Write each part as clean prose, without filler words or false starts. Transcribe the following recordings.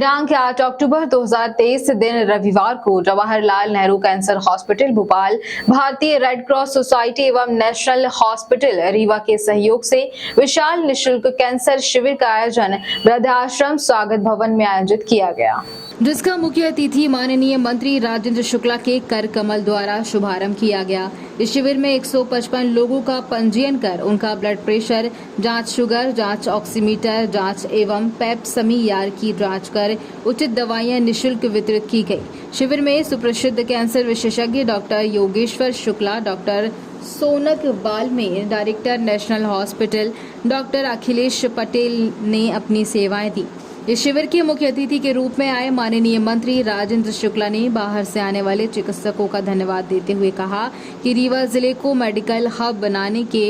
दिनांक 8 अक्टूबर 2023 दिन रविवार को जवाहरलाल नेहरू कैंसर हॉस्पिटल भोपाल, भारतीय रेड क्रॉस सोसाइटी एवं नेशनल हॉस्पिटल रीवा के सहयोग से विशाल निशुल्क कैंसर शिविर का आयोजन वृद्धाश्रम स्वागत भवन में आयोजित किया गया, जिसका मुख्य अतिथि माननीय मंत्री राजेंद्र शुक्ला के कर कमल द्वारा शुभारंभ किया गया। इस शिविर में 155 लोगों का पंजीयन कर उनका ब्लड प्रेशर जांच, शुगर जांच, ऑक्सीमीटर जांच एवं पेप्समीयर की जांच कर उचित दवाइयां निशुल्क वितरित की गई। शिविर में सुप्रसिद्ध कैंसर विशेषज्ञ doctor Yogeshwar Shukla, doctor Sonak Balmer, director national hospital doctor Akhilesh Patel ने अपनी सेवाएं दी। इस शिविर के मुख्य अतिथि के रूप में आए माननीय मंत्री राजेंद्र शुक्ला ने बाहर से आने वाले चिकित्सकों का धन्यवाद देते हुए कहा कि रीवा जिले को मेडिकल हब बनाने के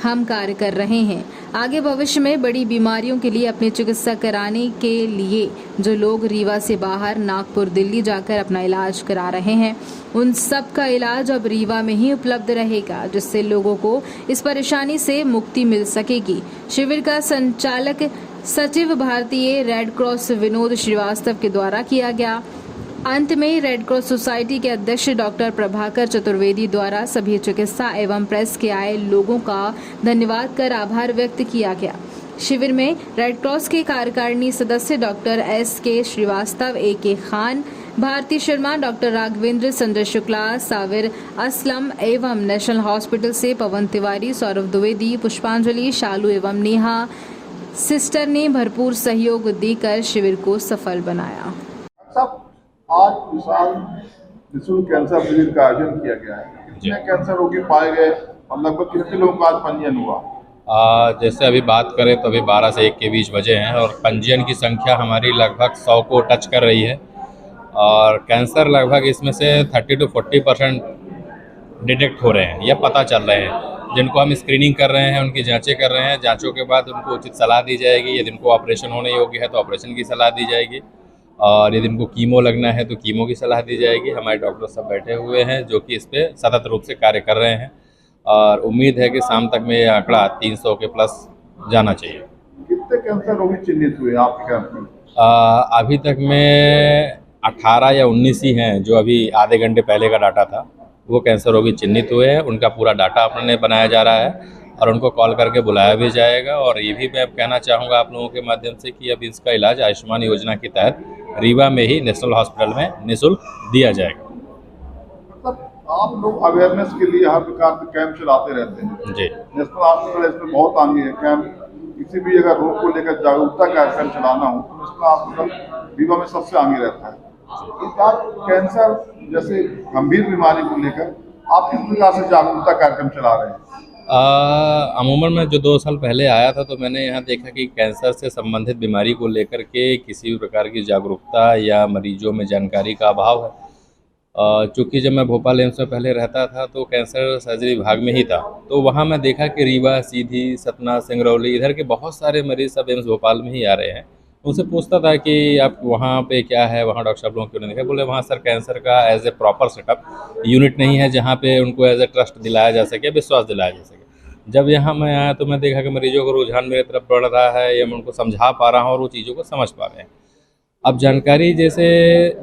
हम कार्य कर रहे हैं। आगे भविष्य में बड़ी बीमारियों के लिए अपनी चिकित्सा कराने के लिए जो लोग रीवा से बाहर नागपुर, दिल्ली जाकर अपना इलाज करा रहे हैं, उन सब का इलाज अब रीवा में ही उपलब्ध रहेगा, जिससे लोगों को इस परेशानी से मुक्ति मिल सकेगी। शिविर का संचालक सचिव भारतीय रेड क्रॉस विनोद श्रीवास्तव के द्वारा किया गया। अंत में रेड क्रॉस सोसाइटी के अध्यक्ष डॉक्टर प्रभाकर चतुर्वेदी द्वारा सभी चिकित्सा एवं प्रेस के आए लोगों का धन्यवाद कर आभार व्यक्त किया गया। शिविर में रेड क्रॉस के कार्यकारिणी सदस्य doctor S.K. Srivastava, A.K. Khan, Bharti Sharma, doctor Raghavendra, Sanjay Shukla, Savir Aslam एवं नेशनल हॉस्पिटल से पवन तिवारी, सौरभ द्विवेदी, पुष्पांजलि, शालू एवं नेहा सिस्टर ने भरपूर सहयोग देकर शिविर को सफल बनाया। आज विशाल निःशुल्क कैंसर शिविर का आयोजन किया गया है। कितने कैंसर रोगी पाए गए और लगभग कितने लोगों का आज पंजीयन हुआ? जैसे अभी बात करें तो अभी 12 से 1 के बीच बजे हैं और पंजीयन की संख्या हमारी लगभग 100 को टच कर रही है और कैंसर लगभग इसमें से 30 to 40% डिटेक्ट हो रहे हैं या पता चल रहे हैं। जिनको हम स्क्रीनिंग कर रहे हैं, उनकी जांचें कर रहे हैं। जांचों के बाद उनको उचित सलाह दी जाएगी। यदि इनको ऑपरेशन होने योग्य है तो ऑपरेशन की सलाह दी जाएगी और यदि इनको कीमो लगना है तो कीमो की सलाह दी जाएगी। हमारे डॉक्टर सब बैठे हुए हैं जो कि इस पर सतत रूप से कार्य कर रहे हैं और उम्मीद है कि शाम तक में ये आंकड़ा 300 के प्लस जाना चाहिए। कितने कैंसर रोगी चिन्हित हुए आपके कैंप में? अभी तक में 18 या 19 ही हैं जो अभी आधे घंटे पहले का डाटा था, वो कैंसर रोगी चिन्हित हुए हैं। उनका पूरा डाटा अपने बनाया जा रहा है और उनको कॉल करके बुलाया भी जाएगा। और ये भी मैं कहना चाहूँगा आप लोगों के माध्यम से कि अब इसका इलाज आयुष्मान योजना के तहत रीवा में ही नेशनल हॉस्पिटल में निःशुल्क दिया जाएगा। मतलब आप लोग अवेयरनेस के लिए हर प्रकार के कैंप चलाते रहते हैं जी। नेशनल हॉस्पिटल इसमें बहुत आगे है कैंप। किसी भी अगर रोग को लेकर जागरूकता कार्यक्रम चलाना हो तो नेशनल हॉस्पिटल रीवा में सबसे आगे रहता है। इस बार कैंसर जैसे गंभीर बीमारी को लेकर आप किस प्रकार से जागरूकता कार्यक्रम चला रहे हैं? अमूमन मैं जो 2 साल पहले आया था तो मैंने यहाँ देखा कि कैंसर से संबंधित बीमारी को लेकर के किसी भी प्रकार की जागरूकता या मरीजों में जानकारी का अभाव है। चूँकि जब मैं भोपाल एम्स में पहले रहता था तो कैंसर सर्जरी विभाग में ही था, तो वहाँ मैं देखा कि रीवा, सीधी, सतना, सिंगरौली इधर के बहुत सारे मरीज सब एम्स भोपाल में ही आ रहे हैं। उनसे पूछता था कि आप वहाँ पे क्या है, वहाँ डॉक्टर साहब लोगों क्यों नहीं देखा? बोले वहाँ सर कैंसर का as a proper setup unit नहीं है जहाँ पे उनको एज ए ट्रस्ट दिलाया जा सके, विश्वास दिलाया जा सके। जब यहाँ मैं आया तो मैं देखा कि मरीजों का रुझान मेरे तरफ बढ़ रहा है या मैं उनको समझा पा रहा हूँ और वो चीज़ों को समझ पा रहे हैं। अब जानकारी जैसे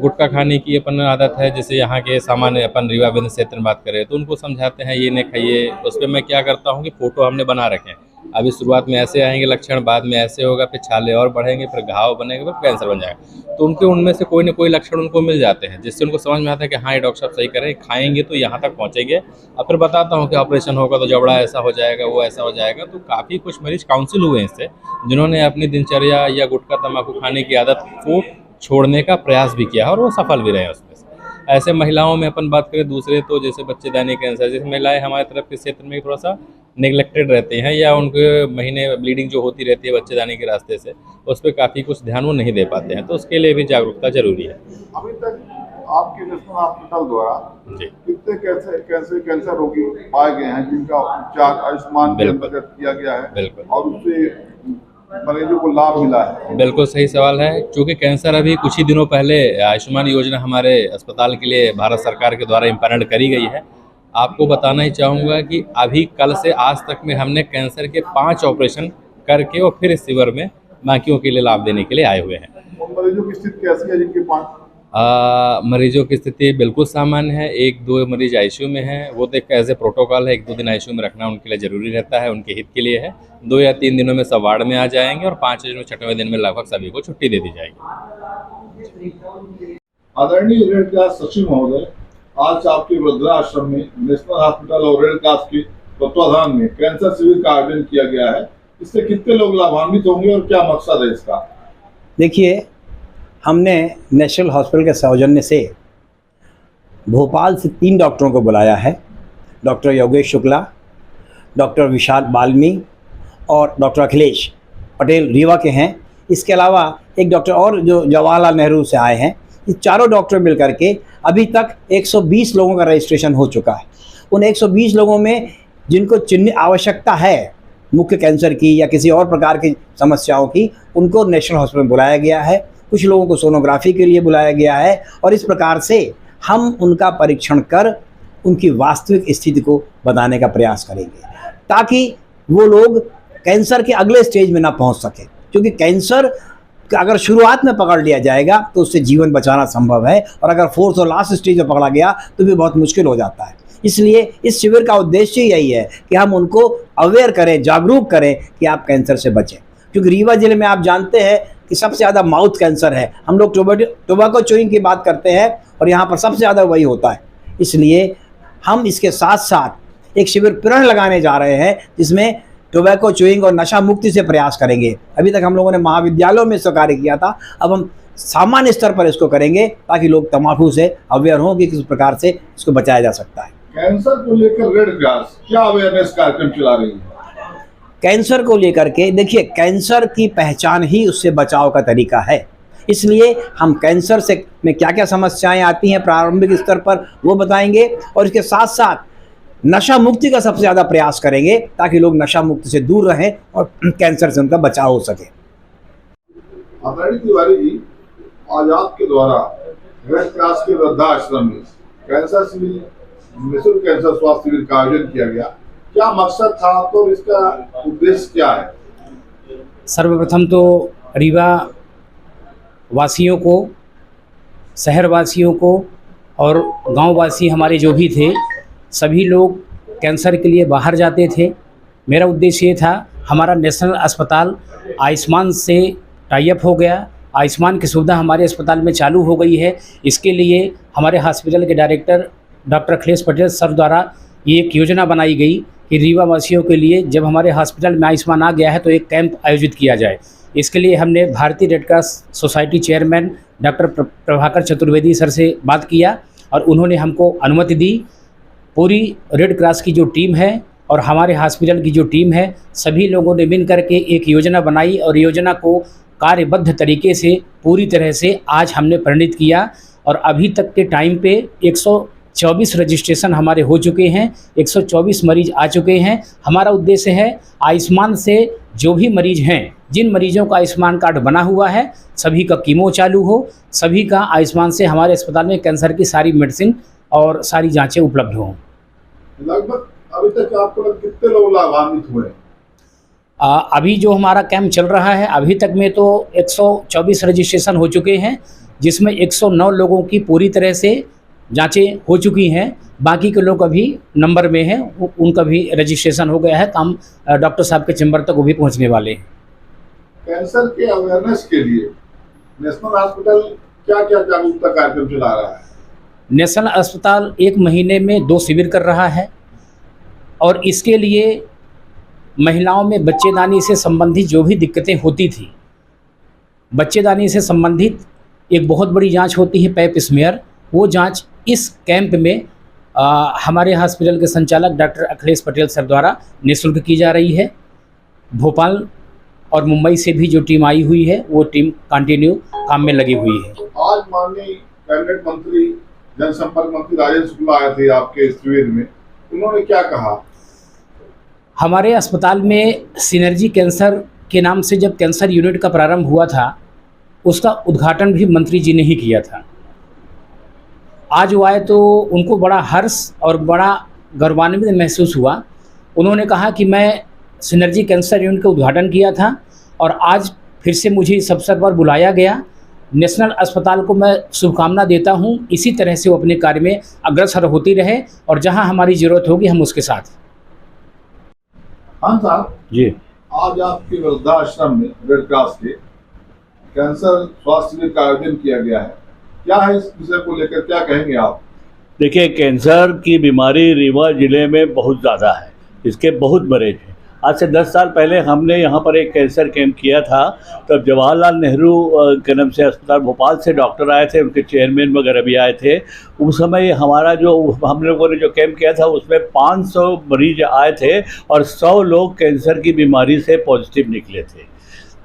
गुटखा खाने की अपन आदत है, जैसे यहाँ के सामान्य अपन रीवा बिजनेस क्षेत्र में बात करें तो उनको समझाते हैं ये नहीं खाइए। तो उस पर मैं क्या करता हूँ कि फ़ोटो हमने बना रखे हैं। अभी शुरुआत में ऐसे आएंगे लक्षण, बाद में ऐसे होगा, फिर छाले और बढ़ेंगे, फिर घाव बनेंगे, फिर कैंसर बन जाएगा। तो उनके उनमें से कोई ना कोई लक्षण उनको मिल जाते हैं जिससे उनको समझ में आता है कि हाँ ये डॉक्टर साहब सही करें, खाएंगे तो यहाँ तक पहुँचेंगे। और फिर बताता हूँ कि ऑपरेशन होगा तो जबड़ा ऐसा हो जाएगा, वो ऐसा हो जाएगा। तो काफ़ी कुछ मरीज काउंसिल हुए इससे, जिन्होंने अपनी दिनचर्या या गुटखा तम्बाकू खाने की आदत को छोड़ने का प्रयास भी किया और वो सफल भी रहे उसमें से। ऐसे महिलाओं में अपन बात करें दूसरे तो जैसे बच्चेदानी कैंसर, जैसे महिलाएं हमारे तरफ के क्षेत्र में थोड़ा सा नेग्लेक्टेड रहते हैं या उनके महीने ब्लीडिंग जो होती रहती है बच्चेदानी के रास्ते से, उस पर काफ़ी कुछ ध्यान वो नहीं दे पाते हैं। तो उसके लिए भी जागरूकता जरूरी है। अभी तक आपके नेशनल हॉस्पिटल द्वारा जी कितने कैंसर रोगी पाए गए हैं जिनका उपचार आयुष्मान के अंतर्गत किया गया है? बिल्कुल। और उससे मरीजों को लाभ मिला है? बिल्कुल सही सवाल है। क्योंकि कैंसर अभी कुछ ही दिनों पहले आयुष्मान योजना हमारे अस्पताल के लिए भारत सरकार के द्वारा इम्प्लीमेंट करी गई है। आपको बताना ही चाहूँगा कि अभी कल से आज तक में हमने कैंसर के 5 ऑपरेशन करके और फिर इस शिविर में बाकियों के लिए लाभ देने के लिए आए हुए हैं। उन मरीजों की स्थिति कैसी है जिनके पास? मरीजों की स्थिति बिल्कुल सामान्य है। 1-2 मरीज आईसीयू में हैं, वो तो एक एज ए प्रोटोकॉल है, 1-2 दिन आईसीयू में रखना उनके लिए ज़रूरी रहता है, उनके हित के लिए है। 2 या 3 दिनों में सब वार्ड में आ जाएंगे और 5वें दिन 6वें दिन में लगभग सभी को छुट्टी दे दी जाएगी। आदरणीय रेड क्रॉस सचिव महोदय, आज आपके वृद्धाश्रम में नेशनल हॉस्पिटल और रेड क्रॉस के तत्वाधान में कैंसर शिविर का आयोजन किया गया है। इससे कितने लोग लाभान्वित होंगे और क्या मकसद है इसका? देखिए, हमने नेशनल हॉस्पिटल के सौजन्य से भोपाल से 3 डॉक्टरों को बुलाया है। डॉक्टर योगेश शुक्ला, डॉक्टर विशाल बाल्मी और डॉक्टर अखिलेश पटेल रीवा के हैं। इसके अलावा एक डॉक्टर और जो जवाहरलाल नेहरू से आए हैं। ये चारों डॉक्टर मिलकर के अभी तक 120 लोगों का रजिस्ट्रेशन हो चुका है। उन 120 लोगों में जिनको चिन्ह आवश्यकता है मुख्य कैंसर की या किसी और प्रकार की समस्याओं की, उनको नेशनल हॉस्पिटल में बुलाया गया है। कुछ लोगों को सोनोग्राफी के लिए बुलाया गया है और इस प्रकार से हम उनका परीक्षण कर उनकी वास्तविक स्थिति को बताने का प्रयास करेंगे, ताकि वो लोग कैंसर के अगले स्टेज में ना पहुंच सके। क्योंकि कैंसर अगर शुरुआत में पकड़ लिया जाएगा तो उससे जीवन बचाना संभव है, और अगर 4th और लास्ट स्टेज में पकड़ा गया तो भी बहुत मुश्किल हो जाता है। इसलिए इस शिविर का उद्देश्य यही है कि हम उनको अवेयर करें, जागरूक करें कि आप कैंसर से बचें। क्योंकि रीवा जिले में आप जानते हैं कि सबसे ज़्यादा माउथ कैंसर है। हम लोग टोबैको च्यूइंग की बात करते हैं और यहाँ पर सबसे ज़्यादा वही होता है। इसलिए हम इसके साथ साथ एक शिविर प्रण लगाने जा रहे हैं जिसमें टोबैको च्यूइंग और नशा मुक्ति से प्रयास करेंगे। अभी तक हम लोगों ने महाविद्यालयों में इसका कार्य किया था, अब हम सामान्य स्तर पर इसको करेंगे ताकि लोग तम्बाकू से अवेयर हों कि किस प्रकार से इसको बचाया जा सकता है। कैंसर को लेकर रेड क्रॉस क्या अवेयरनेस कार्यक्रम चला रही है? कैंसर को लेकर के देखिए, कैंसर की पहचान ही उससे बचाव का तरीका है। इसलिए हम कैंसर से में क्या क्या समस्याएं आती हैं प्रारंभिक स्तर पर वो बताएंगे, और इसके साथ साथ नशा मुक्ति का सबसे ज़्यादा प्रयास करेंगे ताकि लोग नशा मुक्ति से दूर रहें और कैंसर से उनका बचाव हो सके। आदरणीय तिवारी जी, आज आपके द्वारा रेड क्रॉस के वृद्धाश्रम में कैंसर शिविर, निःशुल्क कैंसर स्वास्थ्य शिविर का आयोजन किया गया। क्या मकसद था तो इसका उद्देश्य क्या है? सर्वप्रथम तो रीवा वासियों को, शहर वासियों को और गांव वासी हमारे जो भी थे, सभी लोग कैंसर के लिए बाहर जाते थे। मेरा उद्देश्य ये था, हमारा नेशनल अस्पताल आयुष्मान से टाई अप हो गया, आयुष्मान की सुविधा हमारे अस्पताल में चालू हो गई है। इसके लिए हमारे हॉस्पिटल के director doctor Akhilesh Patel sir द्वारा ये एक योजना बनाई गई कि रीवा वासियों के लिए जब हमारे हॉस्पिटल में आयुष्मान आ गया है तो एक कैंप आयोजित किया जाए। इसके लिए हमने भारतीय red cross society chairman doctor Prabhakar Chaturvedi sir से बात किया और उन्होंने हमको अनुमति दी। पूरी रेड क्रॉस की जो टीम है और हमारे हॉस्पिटल की जो टीम है, सभी लोगों ने मिल करके एक योजना बनाई और योजना को कार्यबद्ध तरीके से पूरी तरह से आज हमने परिणित किया। और अभी तक के टाइम पे 124 रजिस्ट्रेशन हमारे हो चुके हैं, 124 मरीज आ चुके हैं। हमारा उद्देश्य है आयुष्मान से जो भी मरीज हैं, जिन मरीजों का आयुष्मान कार्ड बना हुआ है, सभी का कीमो चालू हो, सभी का आयुष्मान से हमारे अस्पताल में कैंसर की सारी मेडिसिन और सारी जांचें उपलब्ध हों। लगभग अभी तक आपको कितने लोग लाभान्वित हुए? अभी जो हमारा कैंप चल रहा है, अभी तक में तो 124 रजिस्ट्रेशन हो चुके हैं, जिसमें 109 लोगों की पूरी तरह से जांचें हो चुकी हैं। बाकी के लोग अभी नंबर में हैं, उनका भी रजिस्ट्रेशन हो गया है। काम डॉक्टर साहब के चैम्बर तक वो भी पहुंचने वाले हैं। कैंसर के अवेयरनेस के लिए नेशनल हॉस्पिटल क्या क्या जागरूकता कार्यक्रम चला रहा है? नेशनल अस्पताल 1 महीने में 2 शिविर कर रहा है और इसके लिए महिलाओं में बच्चेदानी से संबंधित जो भी दिक्कतें होती थी, बच्चेदानी से संबंधित एक बहुत बड़ी जांच होती है पैप स्मीयर, वो जांच इस कैंप में हमारे हॉस्पिटल के संचालक डॉक्टर अखिलेश पटेल सर द्वारा निःशुल्क की जा रही है। भोपाल और मुंबई से भी जो टीम आई हुई है, वो टीम कंटिन्यू काम में लगी हुई है। आज माननीय कैबिनेट मंत्री, जनसंपर्क मंत्री राजेंद्र शुक्ला आए थे आपके शिविर में, उन्होंने क्या कहा? हमारे अस्पताल में सिनर्जी कैंसर के नाम से जब कैंसर यूनिट का प्रारंभ हुआ था, उसका उद्घाटन भी मंत्री जी ने ही किया था। आज वो आए तो उनको बड़ा हर्ष और बड़ा गौरवान्वित महसूस हुआ। उन्होंने कहा कि मैं सिनर्जी कैंसर यूनिट का उद्घाटन किया था और आज फिर से मुझे इस अवसर पर बुलाया गया नेशनल अस्पताल को मैं शुभकामना देता हूं। इसी तरह से वो अपने कार्य में अग्रसर होती रहे और जहां हमारी ज़रूरत होगी हम उसके साथ। हाँ साहब जी, आज आपके वृद्धाश्रम में रेड क्रॉस के कैंसर स्वास्थ्य शिविर का आयोजन किया गया है, क्या है इस विषय को लेकर, क्या कहेंगे आप? देखिए, कैंसर की बीमारी रीवा ज़िले में बहुत ज़्यादा है, इसके बहुत मरीज हैं। आज से 10 साल पहले हमने यहाँ पर एक कैंसर कैंप किया था, तब जवाहरलाल नेहरू के नाम से अस्पताल भोपाल से डॉक्टर आए थे, उनके चेयरमैन वगैरह भी आए थे। उस समय हमारा जो हम लोगों ने जो कैंप किया था उसमें 500 मरीज आए थे और 100 लोग कैंसर की बीमारी से पॉजिटिव निकले थे।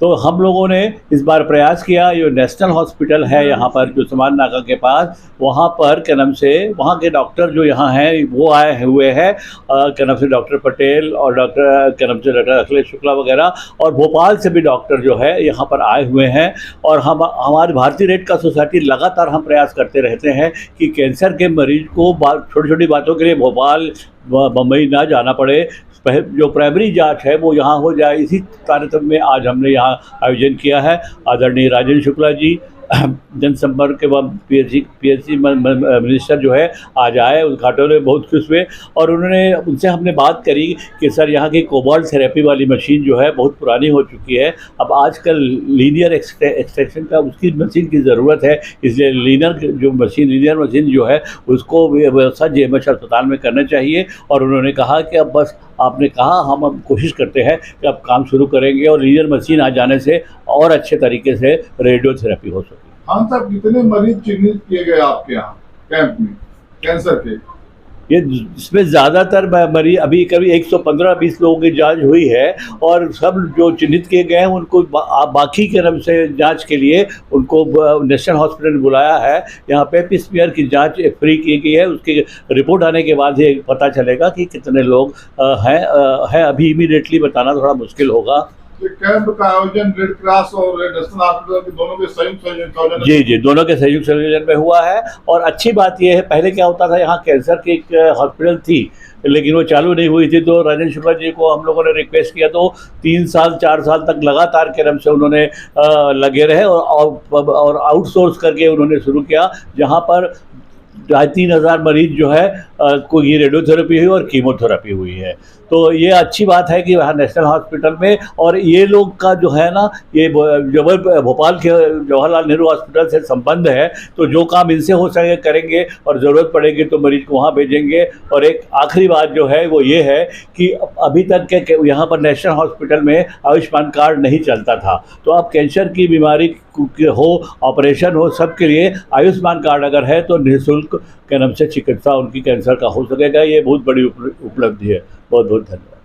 तो हम लोगों ने इस बार प्रयास किया, ये नेशनल हॉस्पिटल है यहाँ पर जो समान नाका के पास, वहाँ पर क्या नाम से वहाँ के डॉक्टर जो यहाँ हैं वो आए हुए हैं, क्या नाम से डॉक्टर पटेल और डॉक्टर क्या नाम से डॉक्टर अखिलेश शुक्ला वगैरह, और भोपाल से भी डॉक्टर जो है यहाँ पर आए हुए हैं। और हम हमारी भारतीय रेड क्रॉस सोसाइटी लगातार हम प्रयास करते रहते हैं कि कैंसर के मरीज को छोटी छोटी बातों के लिए भोपाल बम्बई ना जाना पड़े, जो प्राइमरी जांच है वो यहाँ हो जाए। इसी कार्यक्रम में आज हमने यहाँ आयोजन किया है। आदरणीय राजेंद्र शुक्ला जी जनसंपर्क एवं पीएचसी मिनिस्टर जो है आज आए, उद्घाटन में बहुत खुश हुए और उनसे हमने बात करी कि सर यहाँ की कोबाल्ट थेरेपी वाली मशीन जो है बहुत पुरानी हो चुकी है, अब आजकल लीनियर एक्सट्रैक्शन का उसकी मशीन की ज़रूरत है, इसलिए लीनियर मशीन जो है उसको व्यवस्था जेएमएच अस्पताल में करना चाहिए। और उन्होंने कहा कि अब बस आपने कहा हम अब कोशिश करते हैं कि अब काम शुरू करेंगे और लीनियर मशीन आ जाने से और अच्छे तरीके से रेडियोथेरेपी हो सके। हाँ साहब, कितने मरीज चिन्हित किए गए आपके यहाँ कैंप में कैंसर के? ये इसमें ज़्यादातर मरीज अभी कभी 115-20 लोगों की जांच हुई है और सब जो चिन्हित किए गए हैं उनको बाकी के नाम से जांच के लिए उनको नेशनल हॉस्पिटल में बुलाया है। यहाँ पे पीसीआर की जांच फ्री की गई है, उसकी रिपोर्ट आने के बाद ही पता चलेगा कि कितने लोग हैं। अभी इमीडिएटली बताना थोड़ा मुश्किल होगा। ये कैंप का आयोजन रेड क्रॉस और नेशनल हॉस्पिटल के दोनों के संयुक्त संयोजन? जी, दोनों के संयुक्त संयोजन में हुआ है। और अच्छी बात यह है, पहले क्या होता था, यहाँ कैंसर की एक हॉस्पिटल थी लेकिन वो चालू नहीं हुई थी, तो राजेंद्र शुक्ला जी को हम लोगों ने रिक्वेस्ट किया तो 3 साल 4 साल तक लगातार के नाम से उन्होंने लगे रहे और आउटसोर्स करके उन्होंने शुरू किया, जहाँ पर 2,500-3 हज़ार मरीज जो है को ये रेडियोथेरेपी हुई और कीमोथेरेपी हुई है। तो ये अच्छी बात है कि वहाँ नेशनल हॉस्पिटल में, और ये लोग का जो है ना, ये भोपाल के जवाहरलाल नेहरू हॉस्पिटल से संबंध है, तो जो काम इनसे हो सके करेंगे और ज़रूरत पड़ेगी तो मरीज को वहाँ भेजेंगे। और एक आखिरी बात जो है वो ये है कि अभी तक के यहाँ पर नेशनल हॉस्पिटल में आयुष्मान कार्ड नहीं चलता था, तो अब कैंसर की बीमारी हो, ऑपरेशन हो, सबके लिए आयुष्मान कार्ड अगर है तो निःशुल्क के नाम से चिकित्सा उनकी कैंसर का हो सकेगा। ये बहुत बड़ी उपलब्धि है। बहुत बहुत धन्यवाद।